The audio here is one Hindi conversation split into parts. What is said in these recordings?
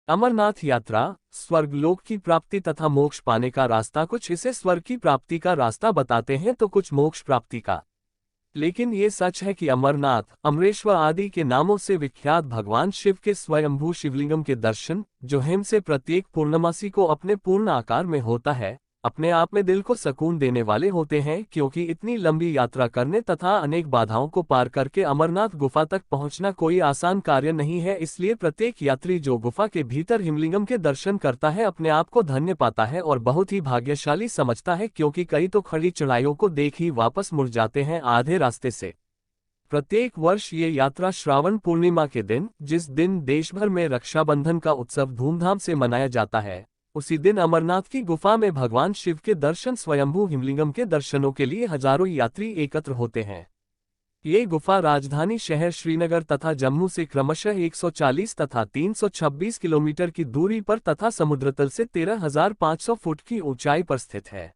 अमरनाथ यात्रा स्वर्गलोक की प्राप्ति तथा मोक्ष पाने का रास्ता। कुछ इसे स्वर्ग की प्राप्ति का रास्ता बताते हैं तो कुछ मोक्ष प्राप्ति का। लेकिन ये सच है कि अमरनाथ, अमरेश्वर आदि के नामों से विख्यात भगवान शिव के स्वयंभू शिवलिंगम के दर्शन, जो हिम से प्रत्येक पूर्णमासी को अपने पूर्ण आकार में होता है, अपने आप में दिल को सुकून देने वाले होते हैं। क्योंकि इतनी लंबी यात्रा करने तथा अनेक बाधाओं को पार करके अमरनाथ गुफा तक पहुंचना कोई आसान कार्य नहीं है। इसलिए प्रत्येक यात्री जो गुफा के भीतर हिमलिंगम के दर्शन करता है अपने आप को धन्य पाता है और बहुत ही भाग्यशाली समझता है, क्योंकि कई तो खड़ी चढ़ाइयों को देख ही वापस मुड़ जाते हैं आधे रास्ते से। प्रत्येक वर्ष ये यात्रा श्रावण पूर्णिमा के दिन, जिस दिन देश भर में रक्षाबंधन का उत्सव धूमधाम से मनाया जाता है, उसी दिन अमरनाथ की गुफा में भगवान शिव के दर्शन, स्वयंभू हिमलिंगम के दर्शनों के लिए हजारों यात्री एकत्र होते हैं। ये गुफा राजधानी शहर श्रीनगर तथा जम्मू से क्रमशः 140 तथा 326 किलोमीटर की दूरी पर तथा समुद्रतल से 13,500 फुट की ऊंचाई पर स्थित है।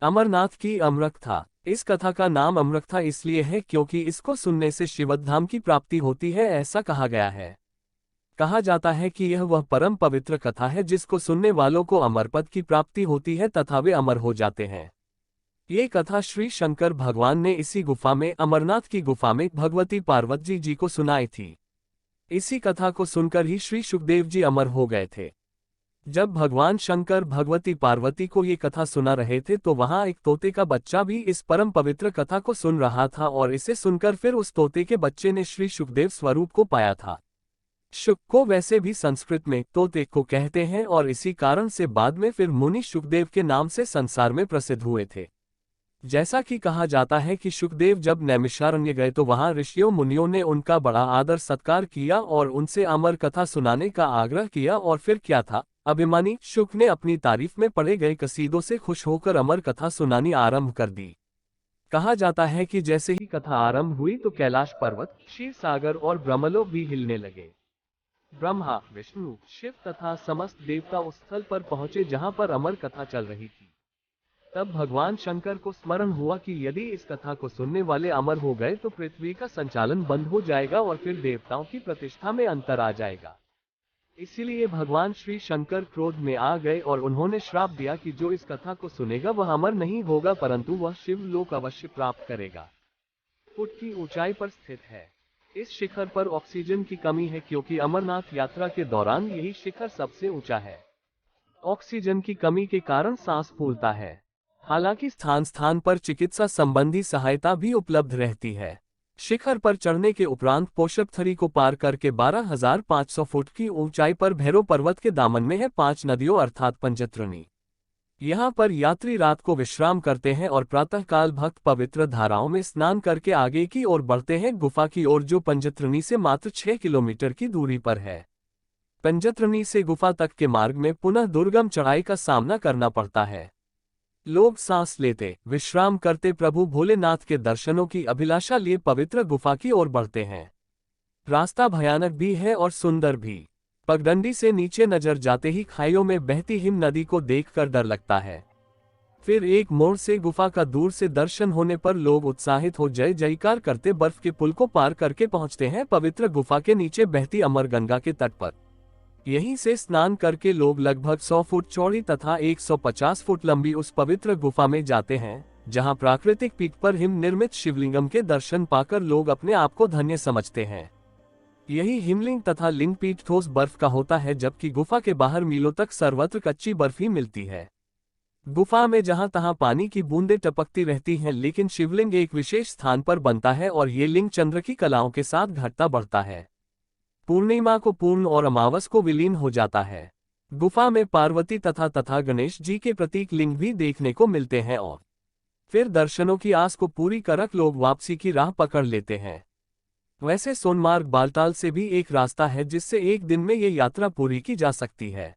अमरनाथ की अमरकथा। इस कथा का नाम अमरकथा इसलिए है क्योंकि इसको सुनने से शिवधाम की प्राप्ति होती है, ऐसा कहा गया है। कहा जाता है कि यह वह परम पवित्र कथा है जिसको सुनने वालों को अमरपद की प्राप्ति होती है तथा वे अमर हो जाते हैं। ये कथा श्री शंकर भगवान ने इसी गुफा में, अमरनाथ की गुफा में भगवती पार्वती जी को सुनाई थी। इसी कथा को सुनकर ही श्री सुखदेव जी अमर हो गए थे। जब भगवान शंकर भगवती पार्वती को ये कथा सुना रहे थे तो वहां एक तोते का बच्चा भी इस परम पवित्र कथा को सुन रहा था और इसे सुनकर फिर उस तोते के बच्चे ने श्री सुखदेव स्वरूप को पाया था। शुक को वैसे भी संस्कृत में तोते को कहते हैं और इसी कारण से बाद में फिर मुनि सुखदेव के नाम से संसार में प्रसिद्ध हुए थे। जैसा कि कहा जाता है कि सुखदेव जब नैमिषारण्य गए तो वहां ऋषियों मुनियों ने उनका बड़ा आदर सत्कार किया और उनसे अमर कथा सुनाने का आग्रह किया। और फिर क्या था, अभिमानी शुक ने अपनी तारीफ में पढ़े गए कसीदों से खुश होकर अमर कथा सुनानी आरंभ कर दी। कहा जाता है कि जैसे ही कथा आरंभ हुई तो कैलाश पर्वत, क्षीर सागर और ब्रह्मलोक भी हिलने लगे। ब्रह्मा, विष्णु, शिव तथा समस्त देवता उस स्थल पर पहुंचे जहां पर अमर कथा चल रही थी। तब भगवान शंकर को स्मरण हुआ कि यदि इस कथा को सुनने वाले अमर हो गए तो पृथ्वी का संचालन बंद हो जाएगा और फिर देवताओं की प्रतिष्ठा में अंतर आ जाएगा। इसीलिए भगवान श्री शंकर क्रोध में आ गए और उन्होंने श्राप दिया कि जो इस कथा को सुनेगा वह अमर नहीं होगा परंतु वह शिवलोक अवश्य प्राप्त करेगा। फुट की ऊंचाई पर स्थित है। इस शिखर पर ऑक्सीजन की कमी है क्योंकि अमरनाथ यात्रा के दौरान यही शिखर सबसे ऊंचा है। ऑक्सीजन की कमी के कारण सांस फूलता है। हालांकि स्थान स्थान पर चिकित्सा संबंधी सहायता भी उपलब्ध रहती है। शिखर पर चढ़ने के उपरांत पोषकथरी को पार करके 12,500 फुट की ऊंचाई पर भैरव पर्वत के दामन में है 5 नदियों अर्थात पंचतरणी। यहाँ पर यात्री रात को विश्राम करते हैं और प्रातःकाल भक्त पवित्र धाराओं में स्नान करके आगे की ओर बढ़ते हैं गुफा की ओर, जो पंचतरणी से मात्र 6 किलोमीटर की दूरी पर है। पंचतरणी से गुफा तक के मार्ग में पुनः दुर्गम चढ़ाई का सामना करना पड़ता है। लोग सांस लेते, विश्राम करते प्रभु भोलेनाथ के दर्शनों की अभिलाषा लिए पवित्र गुफा की ओर बढ़ते हैं। रास्ता भयानक भी है और सुंदर भी। पगडंडी से नीचे नजर जाते ही खाइयों में बहती हिम नदी को देखकर डर लगता है। फिर एक मोड़ से गुफा का दूर से दर्शन होने पर लोग उत्साहित हो जय जयकार करते बर्फ के पुल को पार करके पहुंचते हैं पवित्र गुफा के नीचे बहती अमर गंगा के तट पर। यहीं से स्नान करके लोग लगभग 100 फुट चौड़ी तथा 150 फुट लंबी उस पवित्र गुफा में जाते हैं, जहां प्राकृतिक पीठ पर हिम निर्मित शिवलिंगम के दर्शन पाकर लोग अपने आप को धन्य समझते हैं। यही हिमलिंग तथा लिंग पीठ ठोस बर्फ का होता है, जबकि गुफा के बाहर मीलों तक सर्वत्र कच्ची बर्फ ही मिलती है। गुफा में जहां तहां पानी की बूंदें टपकती रहती हैं, लेकिन शिवलिंग एक विशेष स्थान पर बनता है और ये लिंग चंद्र की कलाओं के साथ घटता बढ़ता है। पूर्णिमा को पूर्ण और अमावस को विलीन हो जाता है। गुफा में पार्वती तथा गणेश जी के प्रतीक लिंग भी देखने को मिलते हैं और फिर दर्शनों की आस को पूरी करक लोग वापसी की राह पकड़ लेते हैं। वैसे सोनमार्ग बालताल से भी एक रास्ता है जिससे एक दिन में ये यात्रा पूरी की जा सकती है।